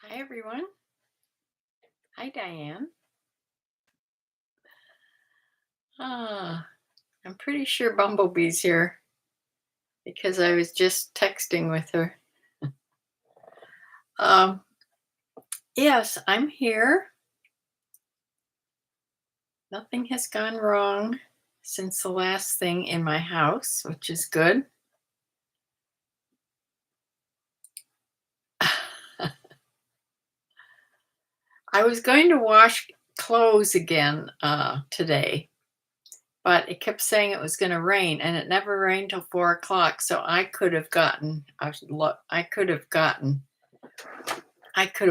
Hi, everyone. Hi, Diane. Ah, I'm pretty sure Bumblebee's here because I was just texting with her. Um, yes, I'm here. Nothing has gone wrong since the last thing in my house, which is good. I was going to wash clothes again today, but it kept saying it was going to rain, and it never rained till 4 o'clock. So I could have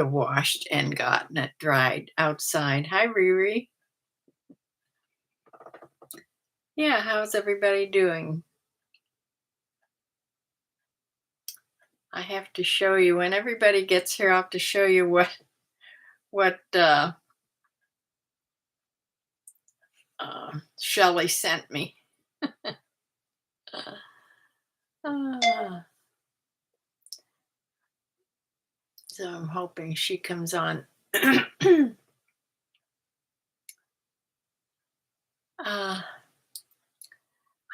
washed and gotten it dried outside. Hi, Riri. Yeah, how's everybody doing? I have to show you when everybody gets here. I'll have to show you what Shelley sent me. Ah, so I'm hoping she comes on. uh,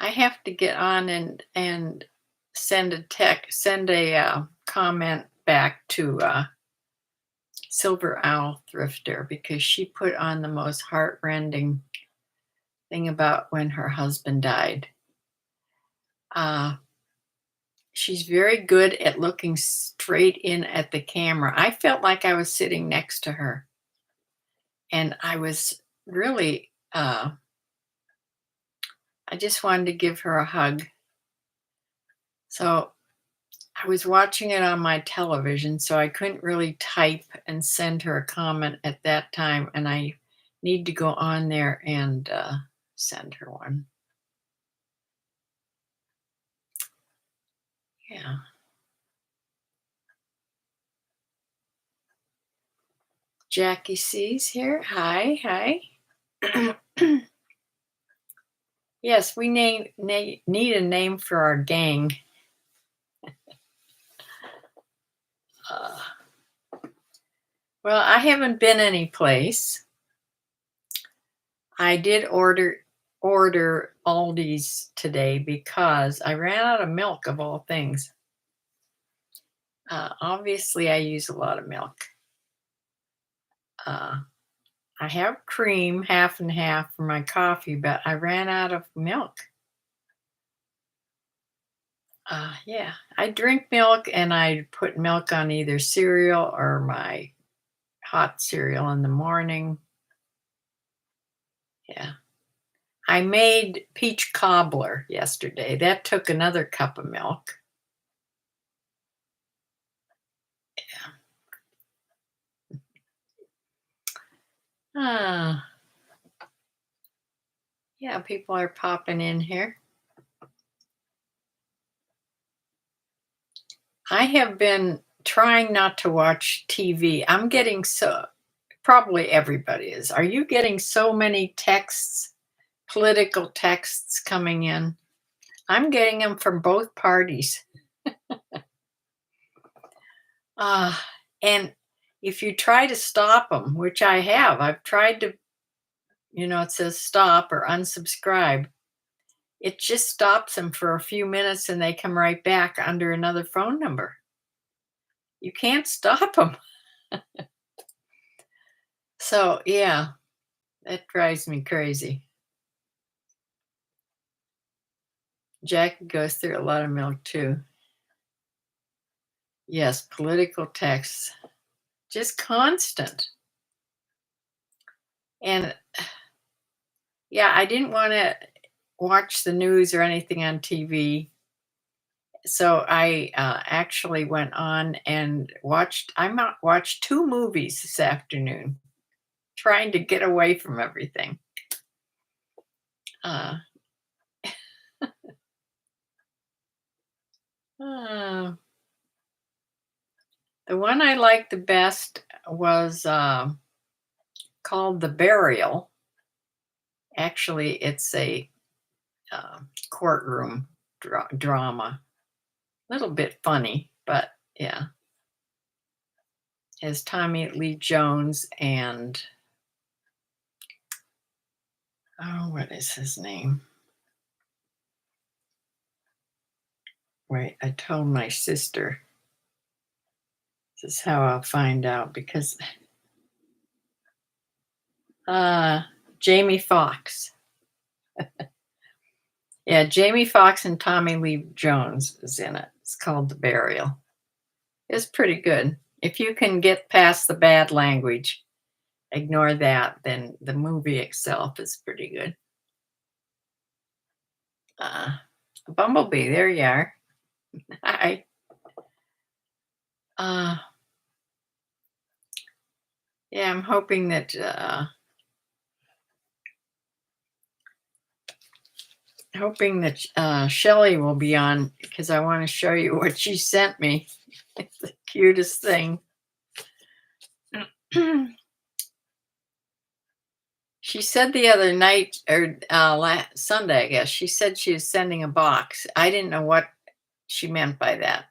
I have to get on and send a comment back to Silver Owl Thrifter because she put on the most heartrending thing about when her husband died. Uh, she's very good at looking straight in at the camera. I felt like I was sitting next to her, and I was really, I just wanted to give her a hug. So I was watching it on my television, so I couldn't really type and send her a comment at that time, and I need to go on there and send her one. Yeah. Jackie C's here. Hi, hi. Yes, we need a name for our gang. Uh, well, I haven't been any place. I did order Aldi's today because I ran out of milk of all things. Obviously, I use a lot of milk. Uh, I have cream half and half for my coffee, but I ran out of milk. Yeah, I drink milk and I put milk on either cereal or my hot cereal in the morning. Yeah. I made peach cobbler yesterday. That took another cup of milk. Ah, yeah, people are popping in here. I have been trying not to watch TV. I'm getting probably everybody is. Are you getting so many texts, political texts coming in? I'm getting them from both parties. Uh, and if you try to stop them, which I have, I've tried to, it says stop or unsubscribe. It just stops them for a few minutes and they come right back under another phone number. You can't stop them. So, yeah, that drives me crazy. Jackie goes through a lot of milk too. Yes, political texts, just constant. And yeah, I didn't want to watch the news or anything on TV. So I actually went on and watched two movies this afternoon, trying to get away from everything. Uh, uh, the one I liked the best was called The Burial. Actually, it's a courtroom drama. A little bit funny, but yeah. Has Tommy Lee Jones and, oh, what is his name? Wait, I told my sister. This is how I'll find out because Jamie Foxx. Yeah, Jamie Foxx and Tommy Lee Jones is in it. It's called The Burial. It's pretty good. If you can get past the bad language, ignore that, then the movie itself is pretty good. Bumblebee, there you are. Hi. Uh, yeah, I'm hoping that Shelley will be on because I want to show you what she sent me. It's the cutest thing. She said the other night, or Sunday, I guess, she said she was sending a box. I didn't know what she meant by that.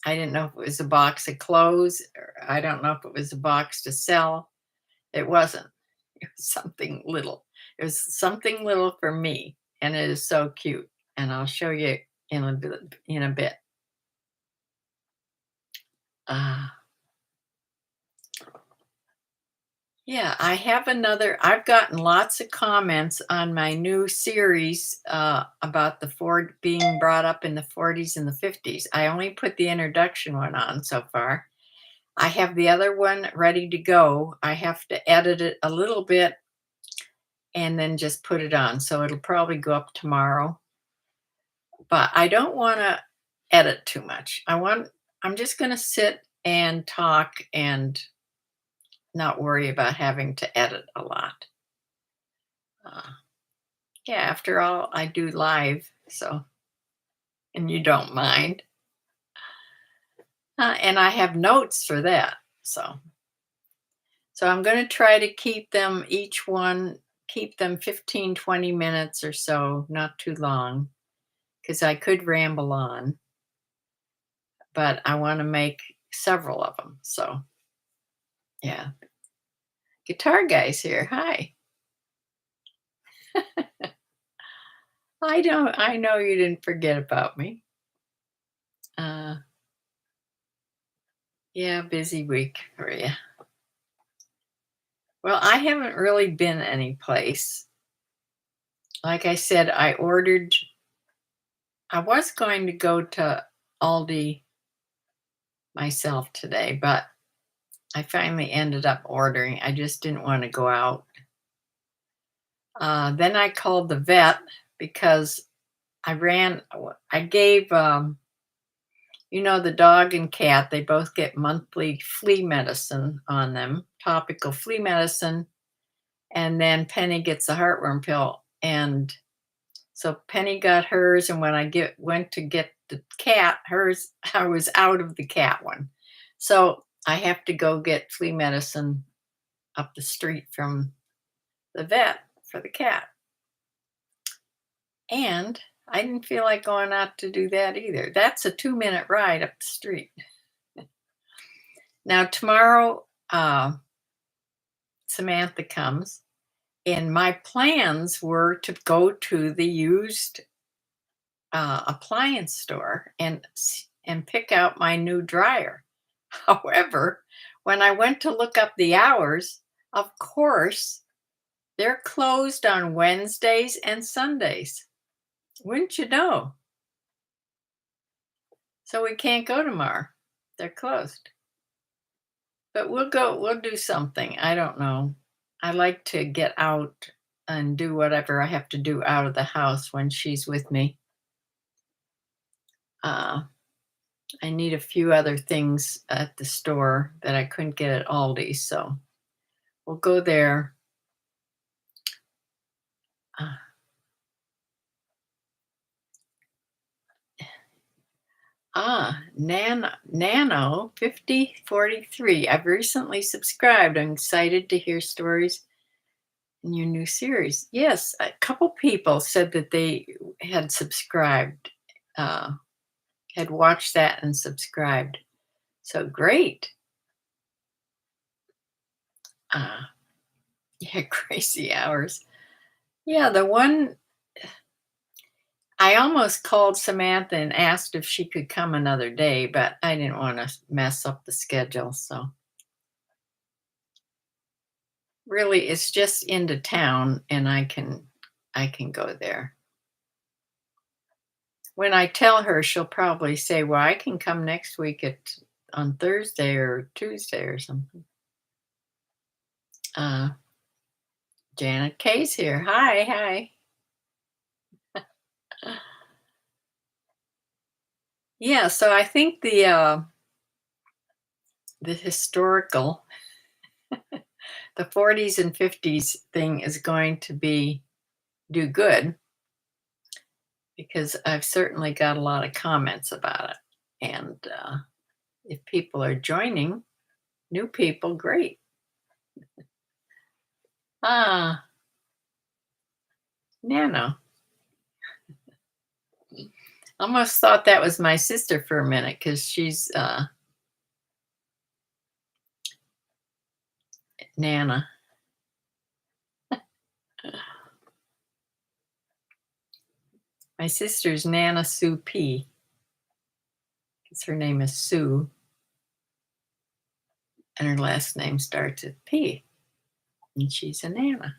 I didn't know if it was a box of clothes, or I don't know if it was a box to sell. It wasn't. It was something little. It was something little for me, and it is so cute. And I'll show you in a bit. Uh, yeah, I've gotten lots of comments on my new series about the Ford being brought up in the 40s and the 50s. I only put the introduction one on so far. I have the other one ready to go. I have to edit it a little bit and then just put it on. So it'll probably go up tomorrow. But I don't want to edit too much. I'm just going to sit and talk and not worry about having to edit a lot. Yeah, after all, I do live, so, and you don't mind. And I have notes for that, so. So I'm going to try to keep them, keep them 15, 20 minutes or so, not too long, because I could ramble on, but I want to make several of them, so, yeah. Guitar guy's here, hi. I know you didn't forget about me. Yeah, busy week for you. Well, I haven't really been any place. Like I said, I was going to go to Aldi myself today, but I finally ended up ordering. I just didn't want to go out. Then I called the vet because I gave, the dog and cat, they both get monthly flea medicine on them, topical flea medicine. And then Penny gets a heartworm pill. And so Penny got hers. And when I went to get the cat, hers, I was out of the cat one. So I have to go get flea medicine up the street from the vet for the cat. And I didn't feel like going out to do that either. That's a 2-minute ride up the street. Now, tomorrow, Samantha comes, and my plans were to go to the used appliance store and pick out my new dryer. However, when I went to look up the hours, of course, they're closed on Wednesdays and Sundays. Wouldn't you know? So we can't go tomorrow. They're closed. But we'll do something. I don't know. I like to get out and do whatever I have to do out of the house when she's with me. I need a few other things at the store that I couldn't get at Aldi, so we'll go there. Nano 5043. I've recently subscribed. I'm excited to hear stories in your new series. Yes, a couple people said that they had subscribed, had watched that and subscribed. So great. Uh, yeah, crazy hours. Yeah, the one I almost called Samantha and asked if she could come another day, but I didn't want to mess up the schedule. So really, it's just into town, and I can go there. When I tell her, she'll probably say, "Well, I can come next week at on Thursday or Tuesday or something." Uh, Janet Kay's here. Hi, hi. Yeah, so I think the historical, the 40s and 50s thing is going to be do good because I've certainly got a lot of comments about it. And if people are joining, new people, great. Ah, Nano. Almost thought that was my sister for a minute because she's Nana. My sister's Nana Sue P. Because her name is Sue and her last name starts with P. And she's a Nana,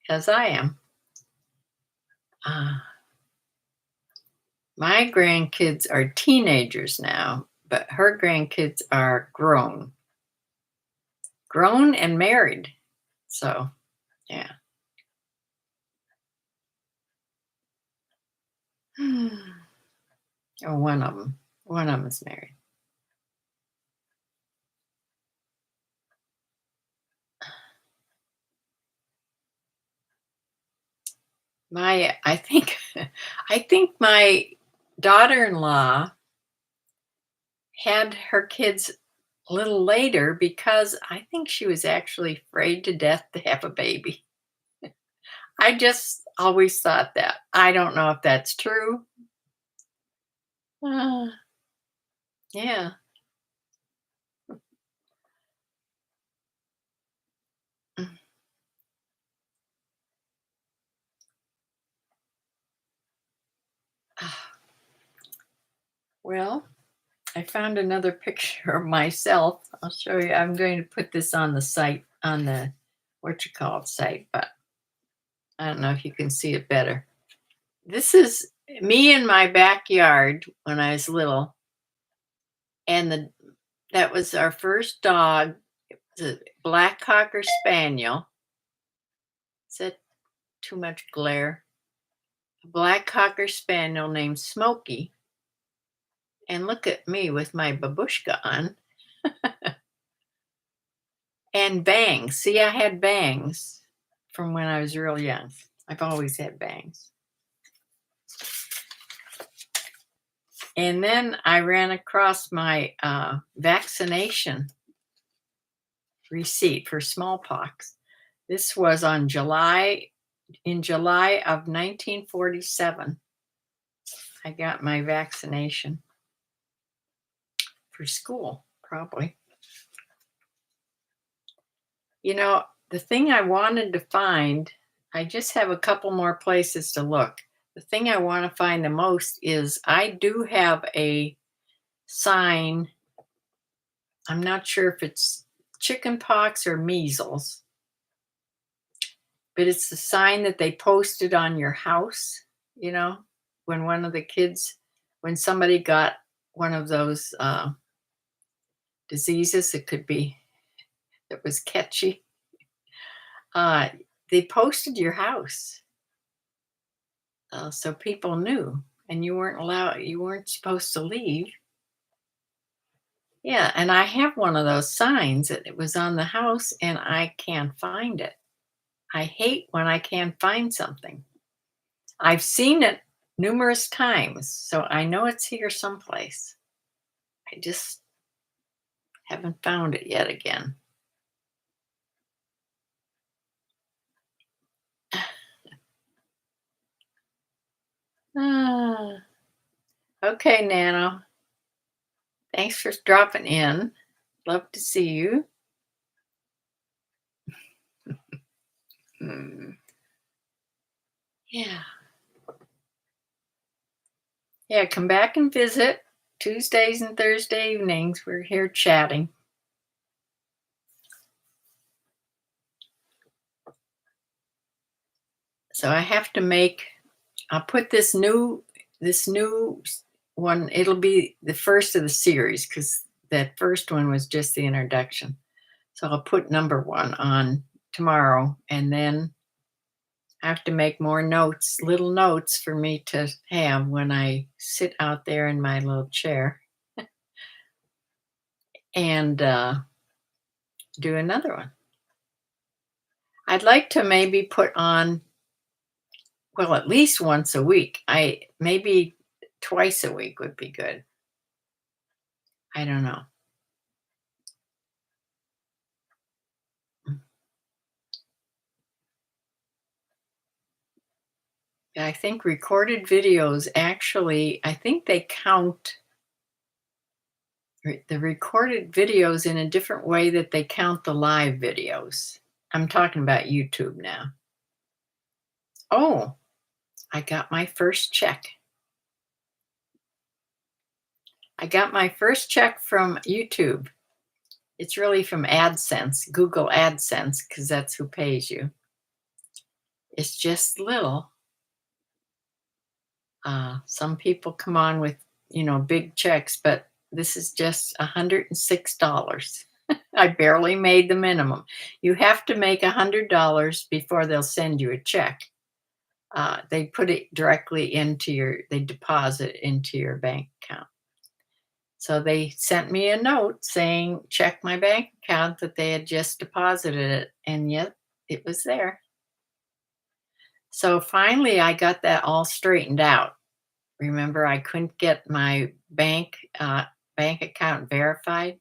as I am. Uh, my grandkids are teenagers now, but her grandkids are grown and married. So, yeah. Or one of them. One of them is married. I think, I think my daughter-in-law had her kids a little later because I think she was actually afraid to death to have a baby. I just always thought that. I don't know if that's true. Uh, yeah. Mm. Well, I found another picture of myself. I'll show you. I'm going to put this on the site, on the what you call it site, but I don't know if you can see it better. This is me in my backyard when I was little, and that was our first dog. It was a black cocker spaniel. Is that too much glare? A black cocker spaniel named Smokey. And look at me with my babushka on and bangs. See, I had bangs from when I was real young. I've always had bangs. And then I ran across my vaccination receipt for smallpox. This was in July of 1947. I got my vaccination for school, probably. You know, the thing I wanted to find, I just have a couple more places to look. The thing I want to find the most is I do have a sign. I'm not sure if it's chicken pox or measles, but it's the sign that they posted on your house, you know, when one of the kids, when somebody got one of those diseases, it could be, that was catchy. Uh, they posted your house. So people knew, and you weren't supposed to leave. Yeah, and I have one of those signs that it was on the house and I can't find it. I hate when I can't find something. I've seen it numerous times, so I know it's here someplace. I just haven't found it yet again. Ah, okay, Nano. Thanks for dropping in. Love to see you. Mm. Yeah. Yeah, come back and visit. Tuesdays and Thursday evenings, we're here chatting. So I have to make I'll put this new one, it'll be the first of the series because that first one was just the introduction. So I'll put number one on tomorrow, and then I have to make more notes, little notes for me to have when I sit out there in my little chair and do another one. I'd like to maybe put on, well, at least once a week. I maybe twice a week would be good. I don't know. I think recorded videos actually, I think they count the recorded videos in a different way that they count the live videos. I'm talking about YouTube now. Oh, I got my first check. I got my first check from YouTube. It's really from AdSense, Google AdSense, because that's who pays you. It's just little. Some people come on with, big checks, but this is just $106. I barely made the minimum. You have to make $100 before they'll send you a check. They put it directly they deposit into your bank account. So they sent me a note saying, check my bank account, that they had just deposited it. And yet it was there. So finally, I got that all straightened out. Remember, I couldn't get my bank account verified.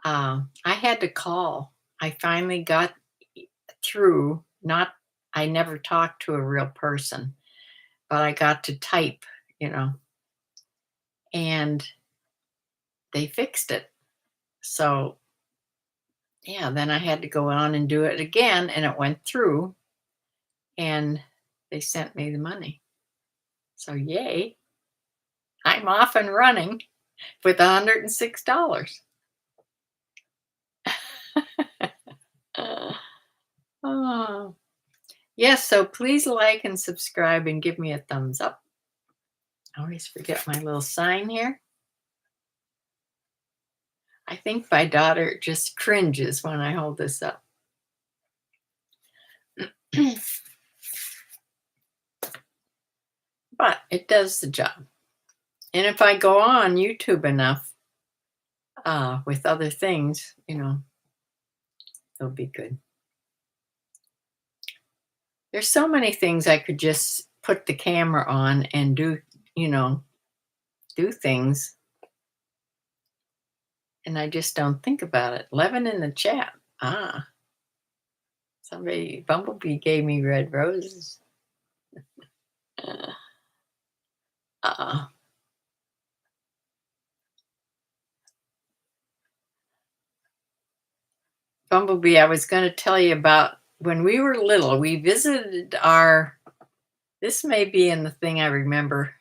I had to call. I finally got through. Not, I never talked to a real person, but I got to type, you know, and they fixed it. So yeah, then I had to go on and do it again, and it went through, and they sent me the money. So yay, I'm off and running with $106. Oh. Yes, so please like and subscribe and give me a thumbs up. I always forget my little sign here. I think my daughter just cringes when I hold this up. But it does the job. And if I go on YouTube enough with other things, it'll be good. There's so many things I could just put the camera on and do things. And I just don't think about it. Levin in the chat. Bumblebee gave me red roses. Uh, uh, Bumblebee, I was going to tell you about when we were little, we visited this may be in the thing I remember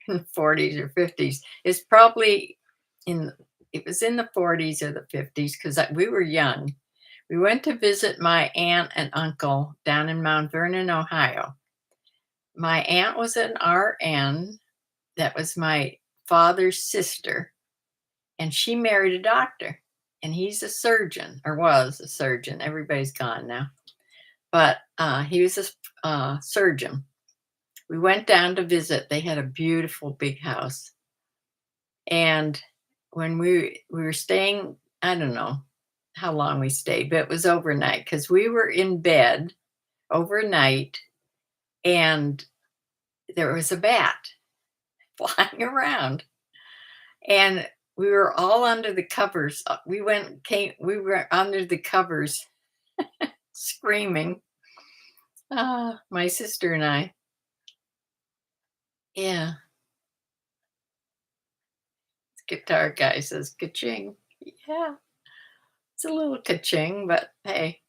in the 40s or 50s. It's probably it was in the 40s or the 50s because we were young. We went to visit my aunt and uncle down in Mount Vernon, Ohio. My aunt was an RN. That was my father's sister. And she married a doctor. And he's a surgeon, or was a surgeon. Everybody's gone now. But he was a surgeon. We went down to visit. They had a beautiful big house. And when we were staying, I don't know how long we stayed, but it was overnight because we were in bed overnight and there was a bat flying around. And we were all under the covers. We were under the covers screaming. My sister and I. Yeah. Guitar guy says ka-ching. Yeah. It's a little ka-ching, but hey.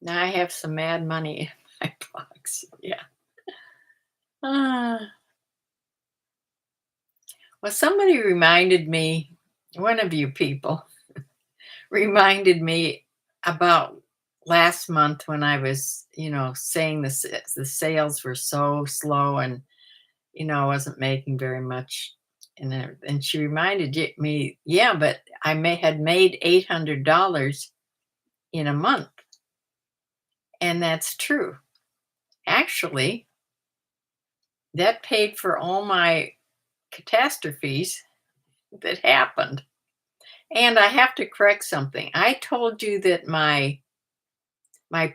Now I have some mad money in my box. Yeah. Ah. Well, somebody reminded me, one of you people reminded me about last month when I was, saying the sales were so slow and, I wasn't making very much. And she reminded me, yeah, but had made $800 in a month. And that's true. Actually, that paid for all my catastrophes that happened. And I have to correct something. I told you that my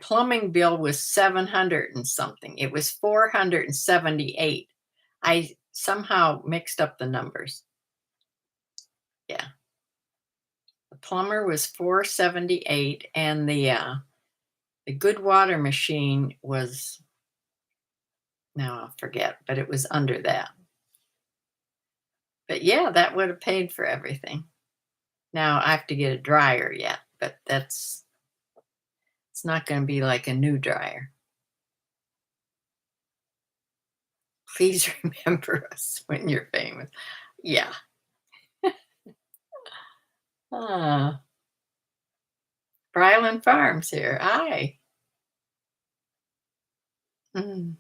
plumbing bill was 700 and something. It was 478. I somehow mixed up the numbers. Yeah. The plumber was 478 and the good water machine was, now I'll forget, but it was under that. But yeah, that would have paid for everything. Now I have to get a dryer yet, but it's not going to be like a new dryer. Please remember us when you're famous. Yeah. Ah, Bryland Farms here. Hi. Mm.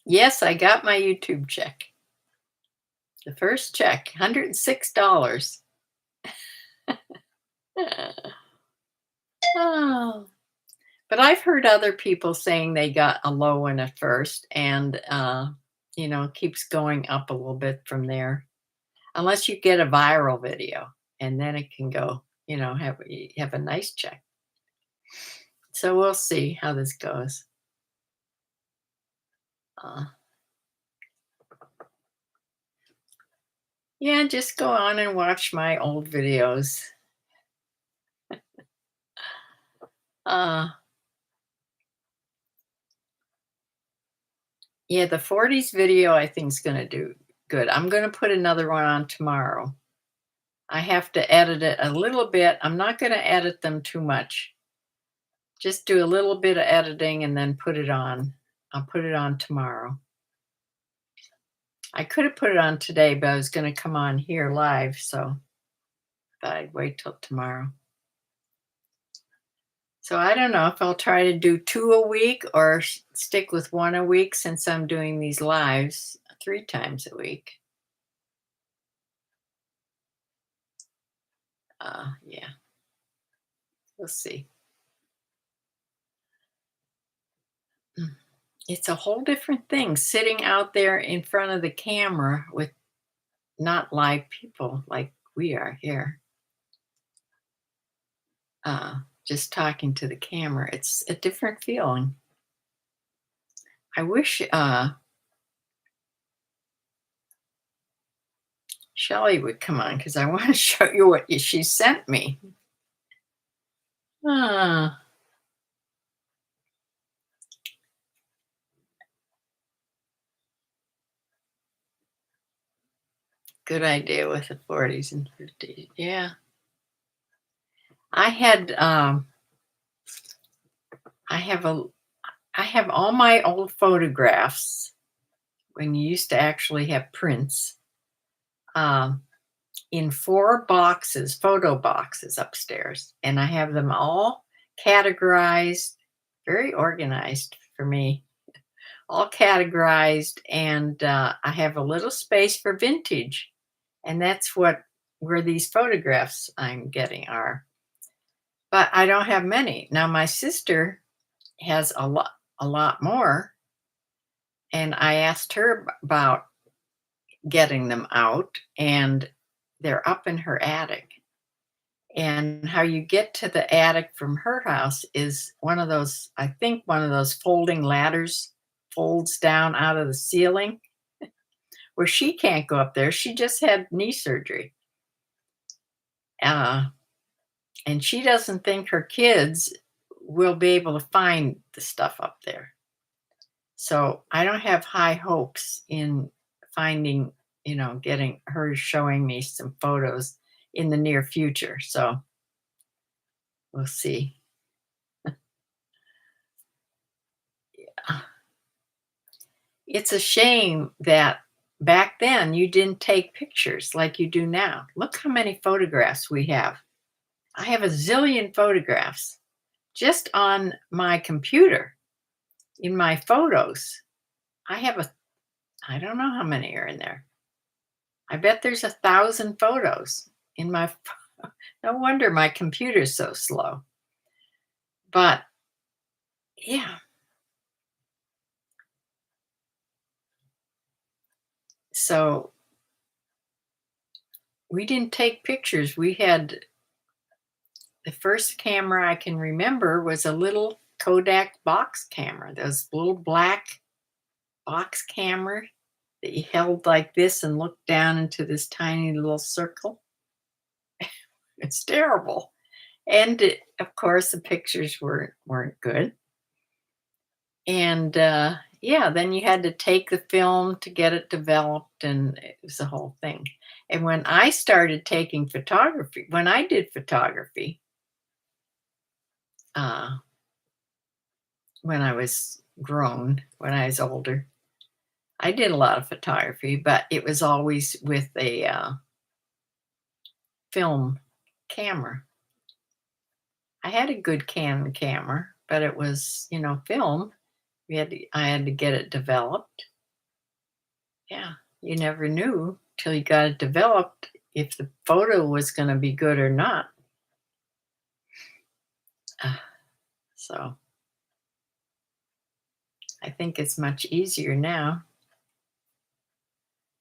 Yes, I got my YouTube check. The first check, $106. Oh. But I've heard other people saying they got a low one at first and keeps going up a little bit from there. Unless you get a viral video and then it can go, have a nice check. So we'll see how this goes. Uh, yeah, just go on and watch my old videos. Uh, yeah, the 40s video I think is going to do good. I'm going to put another one on tomorrow. I have to edit it a little bit. I'm not going to edit them too much. Just do a little bit of editing and then put it on. I'll put it on tomorrow. I could have put it on today, but I was going to come on here live, so I'd wait till tomorrow. So I don't know if I'll try to do 2 a week or stick with 1 a week since I'm doing these lives 3 times a week. Yeah, we'll see. Mm. It's a whole different thing sitting out there in front of the camera with not live people like we are here. Just talking to the camera. It's a different feeling. I wish Shelley would come on because I want to show you what she sent me. Ah, good idea with the 40s and 50s. Yeah. I had I have a I have all my old photographs when you used to actually have prints um, in 4 boxes, photo boxes upstairs, and I have them all categorized, very organized for me, all categorized, and I have a little space for vintage, and that's where these photographs I'm getting are. But I don't have many now. My sister has a lot more, and I asked her about getting them out, and they're up in her attic. And how you get to the attic from her house is one of those, I think, one of those folding ladders folds down out of the ceiling where she can't go up there. She just had knee surgery. Uh, and she doesn't think her kids will be able to find the stuff up there. So I don't have high hopes in finding, getting her showing me some photos in the near future. So we'll see. It's a shame that back then you didn't take pictures like you do now. Look how many photographs we have. I have a zillion photographs just on my computer in my photos. I have I don't know how many are in there. I bet there's 1,000 photos in my, no wonder my computer's so slow. But yeah, so we didn't take pictures. We had the first camera I can remember was a little Kodak box camera, those little black box camera that you held like this and looked down into this tiny little circle. It's terrible. And of course, the pictures weren't good. And yeah, then you had to take the film to get it developed, and it was the whole thing. And when I started taking photography, when I did photography, uh, when I was grown, when I was older, I did a lot of photography, but it was always with a film camera. I had a good Canon camera, but it was, film. I had to get it developed. Yeah, you never knew till you got it developed if the photo was going to be good or not. Uh, so I think it's much easier now.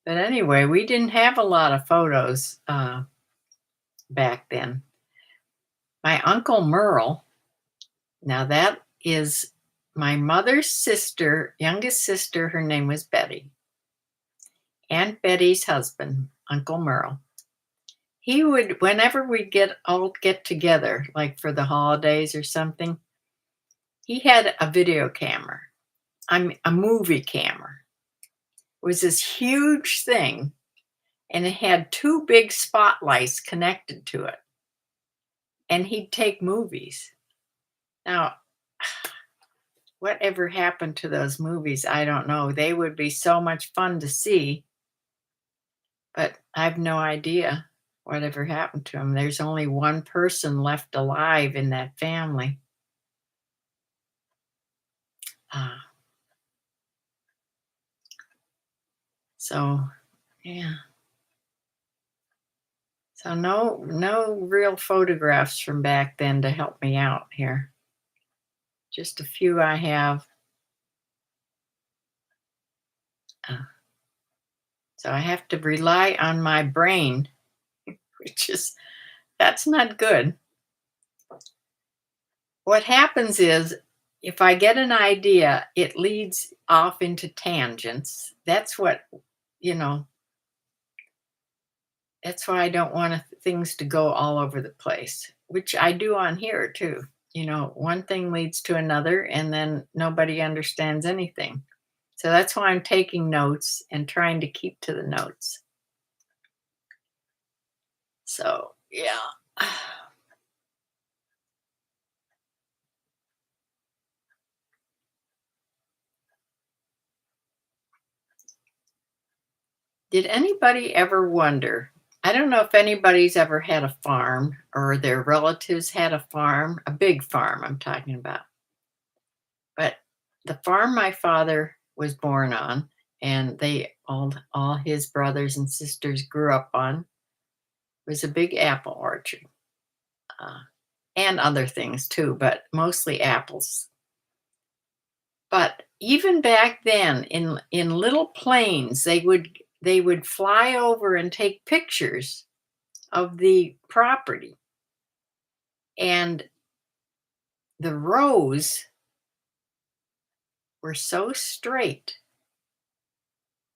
But anyway, we didn't have a lot of photos back then. My Uncle Merle, now that is my mother's sister, youngest sister, her name was Betty. Aunt Betty's husband, Uncle Merle. He would, whenever we get together, like for the holidays or something, he had a video camera. A movie camera. It was this huge thing, and it had two big spotlights connected to it. And he'd take movies. Now, whatever happened to those movies, I don't know. They would be so much fun to see, but I have no idea whatever happened to them. There's only one person left alive in that family. Uh, so, yeah. So no real photographs from back then to help me out here. Just a few I have. Uh, so I have to rely on my brain, which is, that's not good. What happens is if I get an idea, it leads off into tangents. That's what, you know, that's why I don't want things to go all over the place, which I do on here too. One thing leads to another, and then nobody understands anything. So that's why I'm taking notes and trying to keep to the notes. So, yeah. Did anybody ever wonder? I don't know if anybody's ever had a farm or their relatives had a farm, a big farm I'm talking about. But the farm my father was born on and all his brothers and sisters grew up on was a big apple orchard. Uh, and other things too, but mostly apples. But even back then, in little planes, they would fly over and take pictures of the property, and the rows were so straight.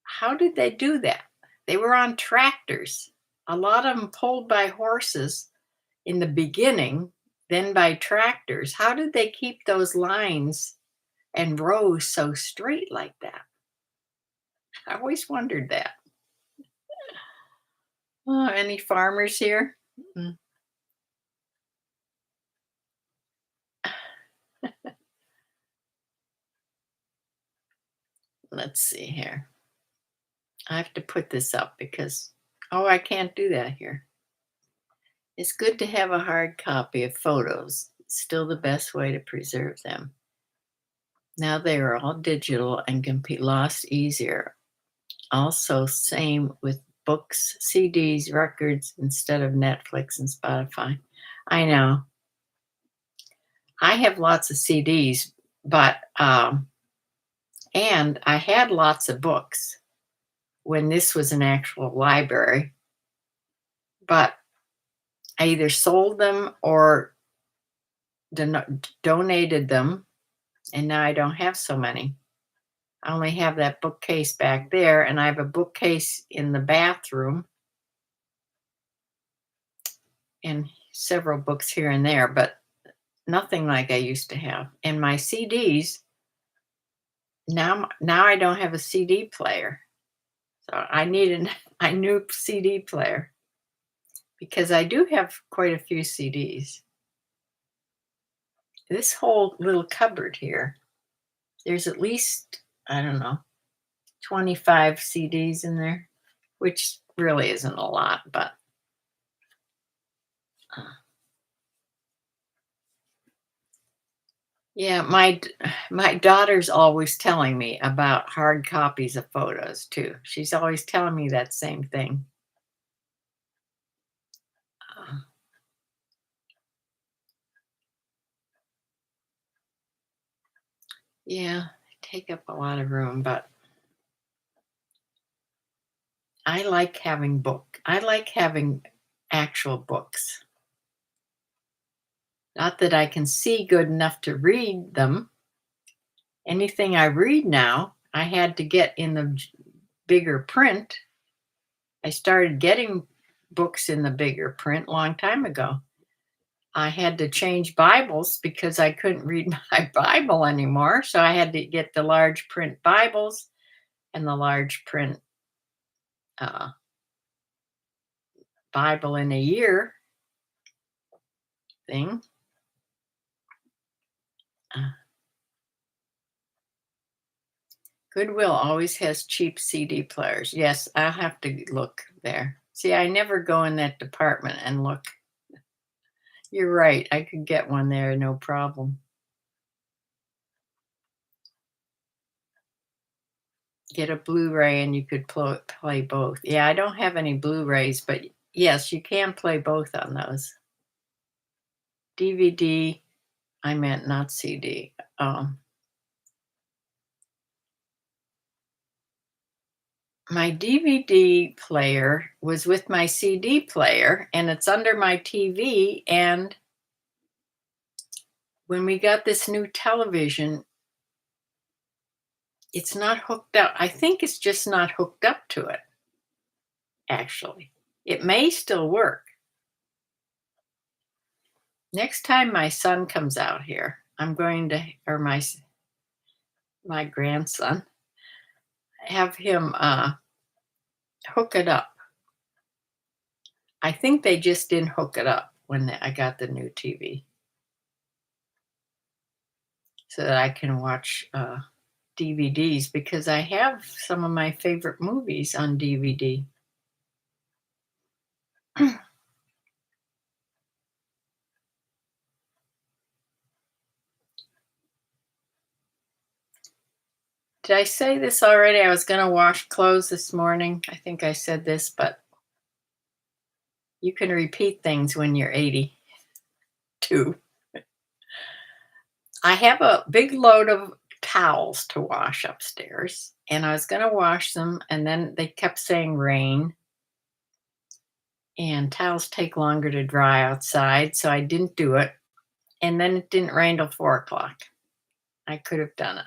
How did they do that? They were on tractors. A lot of them pulled by horses in the beginning, then by tractors. How did they keep those lines and rows so straight like that? I always wondered that. Oh, any farmers here? Mm. Let's see here. I have to put this up because, oh, I can't do that here. It's good to have a hard copy of photos. It's still the best way to preserve them. Now they are all digital and can be lost easier. Also, same with books, CDs, records instead of Netflix and Spotify. I know. I have lots of CDs, but and I had lots of books when this was an actual library, but I either sold them or donated them, and now I don't have so many. I only have that bookcase back there, and I have a bookcase in the bathroom and several books here and there, but nothing like I used to have. And my CDs, now I don't have a CD player. So I need a new CD player because I do have quite a few CDs. This whole little cupboard here, there's at least, I don't know, 25 CDs in there, which really isn't a lot, but uh, yeah, my daughter's always telling me about hard copies of photos too. She's always telling me that same thing. Uh, yeah, take up a lot of room, but I like having actual books. Not that I can see good enough to read them. Anything I read now, I had to get in the bigger print. I started getting books in the bigger print a long time ago. I had to change Bibles because I couldn't read my Bible anymore. So I had to get the large print Bibles and the large print uh, Bible in a year thing. Uh, Goodwill always has cheap CD players. Yes, I'll have to look there. See, I never go in that department and look. You're right. I could get one there, no problem. Get a Blu-ray and you could play both. Yeah, I don't have any Blu-rays, but yes, you can play both on those. DVD, I meant not CD. My DVD player was with my CD player, and it's under my TV. And when we got this new television, it's not hooked up. I think it's just not hooked up to it, actually. It may still work. Next time my son comes out here, I'm going to, or my grandson, have him hook it up. I think they just didn't hook it up when I got the new TV so that I can watch DVDs because I have some of my favorite movies on DVD. Did I say this already? I was going to wash clothes this morning. I think I said this, but you can repeat things when you're 82. I have a big load of towels to wash upstairs, and I was going to wash them, and then they kept saying rain, and towels take longer to dry outside, so I didn't do it. And then it didn't rain till 4 o'clock. I could have done it.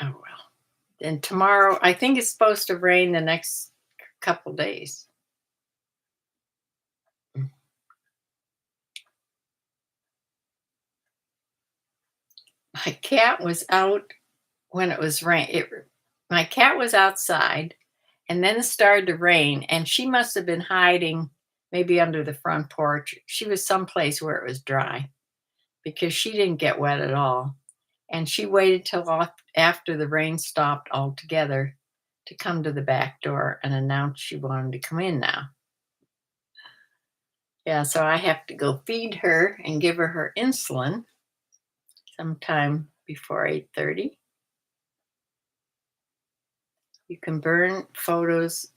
Oh well. And tomorrow, I think it's supposed to rain the next couple days. Mm. My cat was out when it was rain. My cat was outside, And then it started to rain, and she must have been hiding maybe under the front porch. She was someplace where it was dry because she didn't get wet at all. And she waited till after the rain stopped altogether to come to the back door and announce she wanted to come in now. Yeah, so I have to go feed her and give her insulin sometime before 8:30. You can burn photos,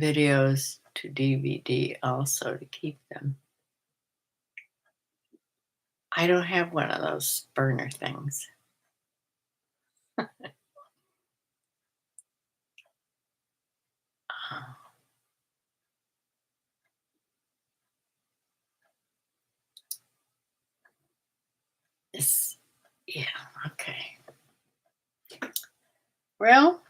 videos to DVD also to keep them. I don't have one of those burner things. Oh, this, yeah, okay. Well,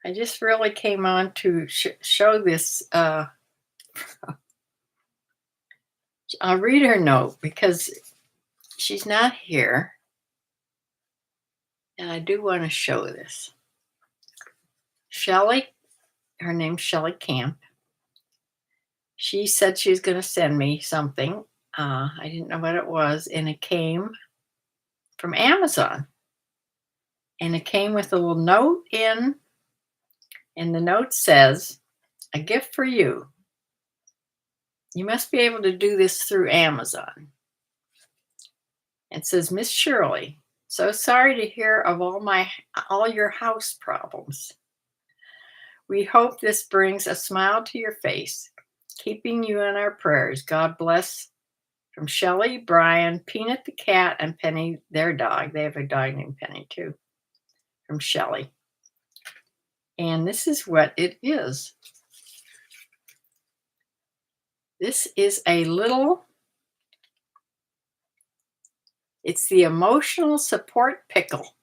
I just really came on to show this. I'll read her note because she's not here. And I do want to show this. Shelley, her name's Shelley Camp. She said she was going to send me something. I didn't know what it was. And it came from Amazon. And it came with a little note in. And the note says, "A gift for you. You must be able to do this through Amazon." It says, "Miss Shirley, so sorry to hear of all your house problems. We hope this brings a smile to your face, keeping you in our prayers. God bless." From Shelley, Brian, Peanut the cat, and Penny, their dog. They have a dog named Penny too. From Shelley. And this is what it is. This is it's the emotional support pickle.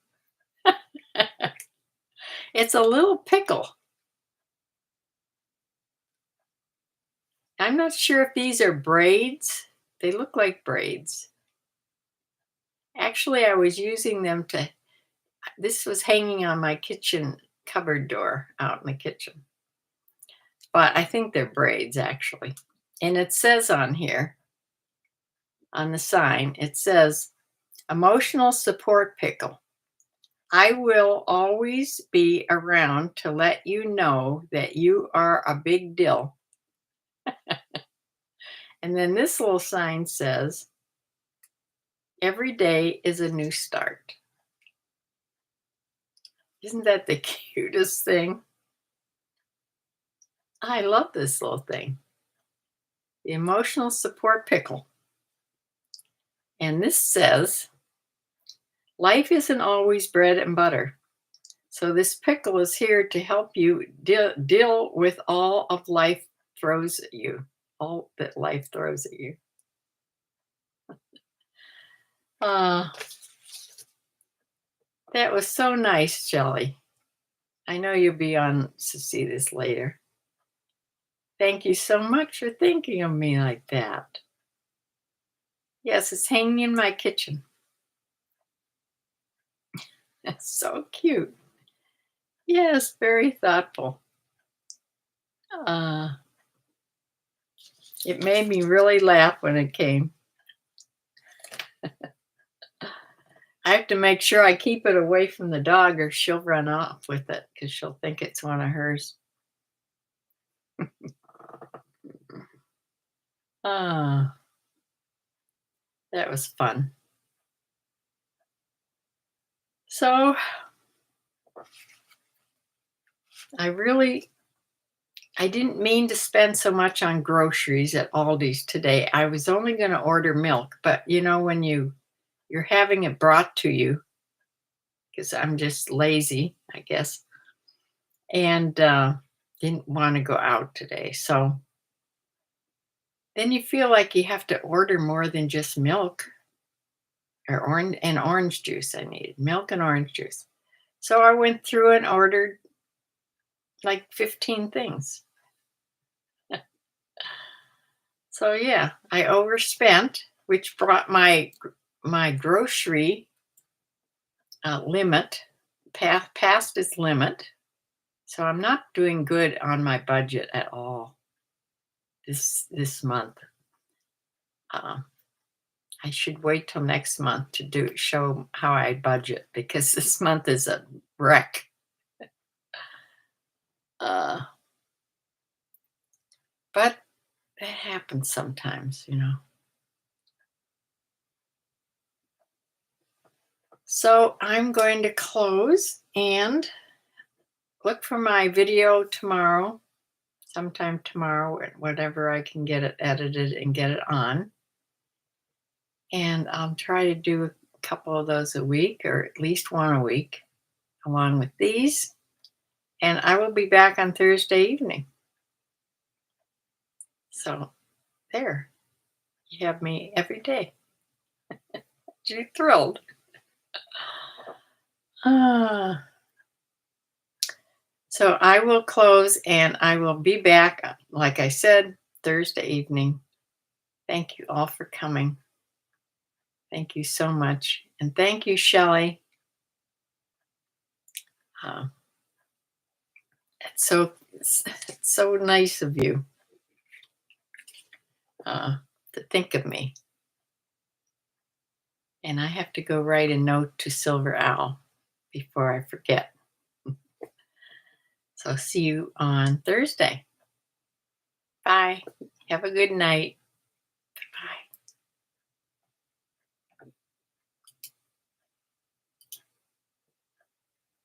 It's a little pickle. I'm not sure if these are braids. They look like braids. Actually, I was using them this was hanging on my kitchen cupboard door out in the kitchen. But I think they're braids, actually. And it says on here, on the sign, it says, "Emotional support pickle. I will always be around to let you know that you are a big deal." And then this little sign says, "Every day is a new start." Isn't that the cutest thing? I love this little thing. The emotional support pickle. And this says, "Life isn't always bread and butter. So this pickle is here to help you deal with all of life throws at you, all that life throws at you." Uh, that was so nice, Shelley. I know you'll be on to see this later. Thank you so much for thinking of me like that. Yes, it's hanging in my kitchen. That's so cute. Yes, very thoughtful. Uh, it made me really laugh when it came. I have to make sure I keep it away from the dog or she'll run off with it because she'll think it's one of hers. Ah, that was fun. So I didn't mean to spend so much on groceries at Aldi's today. I was only going to order milk, but when you're having it brought to you, because I'm just lazy, I guess, and didn't want to go out today. So then you feel like you have to order more than just milk or orange juice. I needed milk and orange juice. So I went through and ordered like 15 things. So yeah, I overspent, which brought my grocery limit past its limit. So I'm not doing good on my budget at all this month. Uh, I should wait till next month to show how I budget because this month is a wreck. Uh, but that happens sometimes. So I'm going to close and look for my video tomorrow, sometime tomorrow, whatever I can get it edited and get it on. And I'll try to do a couple of those a week, or at least one a week, along with these. And I will be back on Thursday evening. So there, you have me every day. You're thrilled. Ah. So I will close and I will be back, like I said, Thursday evening. Thank you all for coming. Thank you so much. And thank you, Shelley. Uh, it's so nice of you to think of me. And I have to go write a note to Silver Owl before I forget. So see you on Thursday. Bye. Have a good night.